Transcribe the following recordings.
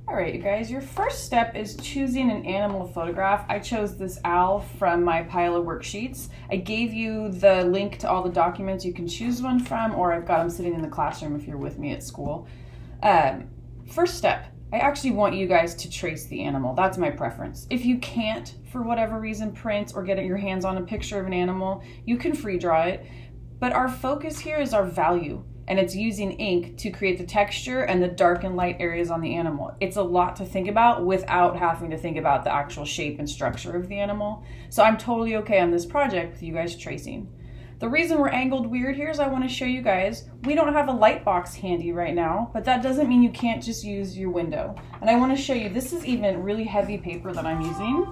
All right, you guys, your first step is choosing an animal to photograph. I chose this owl from my pile of worksheets. I gave you the link to all the documents you can choose one from, or I've got them sitting in the classroom if you're with me at school. First step, I actually want you guys to trace the animal. That's my preference. If you can't, for whatever reason, print or get your hands on a picture of an animal, you can free draw it. But our focus here is our value. And it's using ink to create the texture and the dark and light areas on the animal. It's a lot to think about without having to think about the actual shape and structure of the animal. So I'm totally okay on this project with you guys tracing. The reason we're angled weird here is I want to show you guys, we don't have a light box handy right now, but that doesn't mean you can't just use your window. And I want to show you, this is even really heavy paper that I'm using.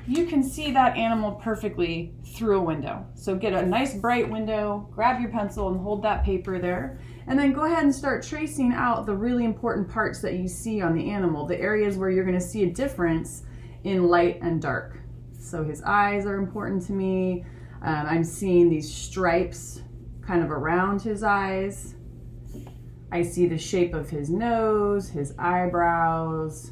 You can see that animal perfectly through a window. So get a nice bright window, grab your pencil and hold that paper there, and then go ahead and start tracing out the really important parts that you see on the animal, the areas where you're going to see a difference in light and dark. So his eyes are important to me. I'm seeing these stripes kind of around his eyes. I see the shape of his nose, his eyebrows,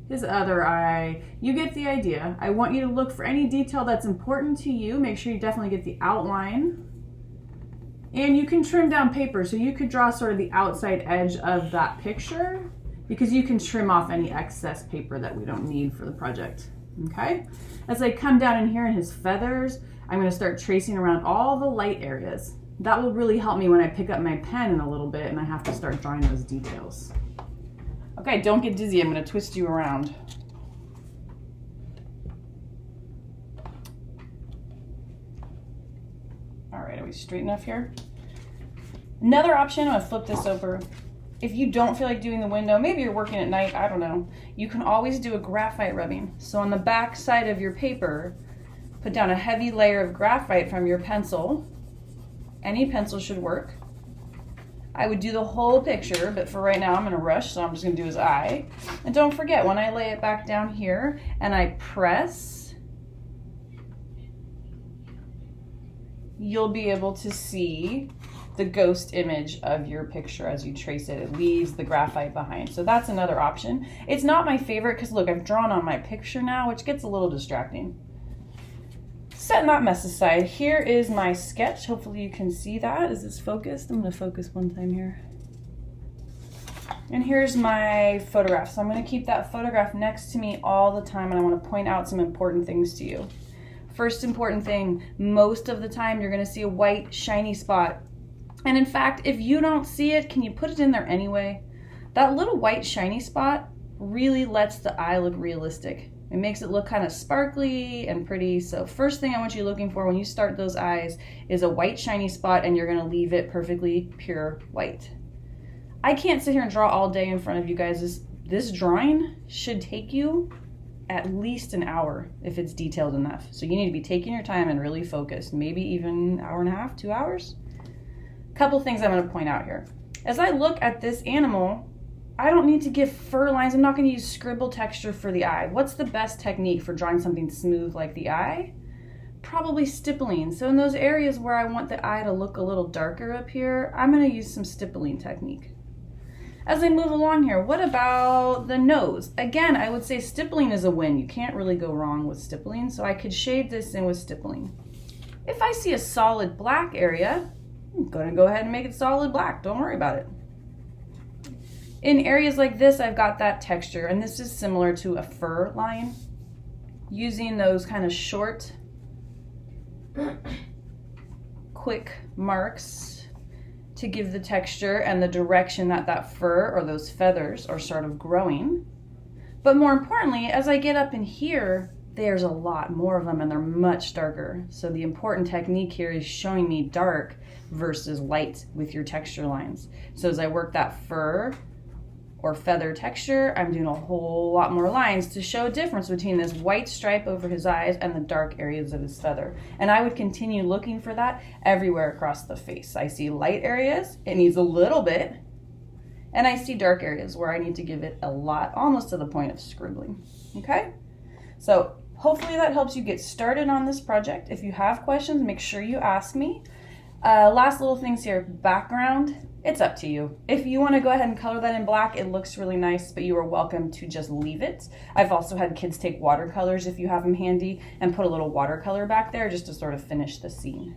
his other eye. You get the idea. I want you to look for any detail that's important to you. Make sure you definitely get the outline. And you can trim down paper, so you could draw sort of the outside edge of that picture, because you can trim off any excess paper that we don't need for the project. Okay? As I come down in here in his feathers, I'm going to start tracing around all the light areas. That will really help me when I pick up my pen in a little bit and I have to start drawing those details. Okay, don't get dizzy. I'm going to twist you around. All right, are we straight enough here? Another option, I'm going to flip this over. If you don't feel like doing the window, maybe you're working at night, I don't know. You can always do a graphite rubbing. So on the back side of your paper, put down a heavy layer of graphite from your pencil. Any pencil should work. I would do the whole picture, but for right now I'm in a rush, so I'm just gonna do his eye. And don't forget, when I lay it back down here and I press, you'll be able to see the ghost image of your picture as you trace it. It leaves the graphite behind. So that's another option. It's not my favorite because look, I've drawn on my picture now, which gets a little distracting. Setting that mess aside, here is my sketch. Hopefully you can see that. Is this focused? I'm going to focus one time here. And here's my photograph. So I'm going to keep that photograph next to me all the time, and I want to point out some important things to you. First important thing, most of the time you're going to see a white shiny spot. And in fact, if you don't see it, can you put it in there anyway? That little white shiny spot really lets the eye look realistic. It makes it look kind of sparkly and pretty. So first thing I want you looking for when you start those eyes is a white shiny spot, and you're going to leave it perfectly pure white. I can't sit here and draw all day in front of you guys. This drawing should take you at least an hour if it's detailed enough. So you need to be taking your time and really focused, maybe even an hour and a half, 2 hours. Couple things I'm going to point out here. As I look at this animal, I don't need to give fur lines. I'm not going to use scribble texture for the eye. What's the best technique for drawing something smooth like the eye? Probably stippling. So in those areas where I want the eye to look a little darker up here, I'm going to use some stippling technique. As I move along here, what about the nose? Again, I would say stippling is a win. You can't really go wrong with stippling, so I could shade this in with stippling. If I see a solid black area, I'm going to go ahead and make it solid black. Don't worry about it. In areas like this, I've got that texture, and this is similar to a fur line. Using those kind of short, quick marks to give the texture and the direction that that fur or those feathers are sort of growing. But more importantly, as I get up in here, there's a lot more of them and they're much darker. So the important technique here is showing me dark versus light with your texture lines. So as I work that fur or feather texture, I'm doing a whole lot more lines to show a difference between this white stripe over his eyes and the dark areas of his feather. And I would continue looking for that everywhere across the face. I see light areas, it needs a little bit, and I see dark areas where I need to give it a lot, almost to the point of scribbling, okay? So hopefully that helps you get started on this project. If you have questions, make sure you ask me. Last little things here, background. It's up to you. If you want to go ahead and color that in black, it looks really nice, but you are welcome to just leave it. I've also had kids take watercolors, if you have them handy, and put a little watercolor back there just to sort of finish the scene.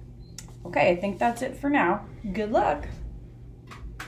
Okay, I think that's it for now. Good luck.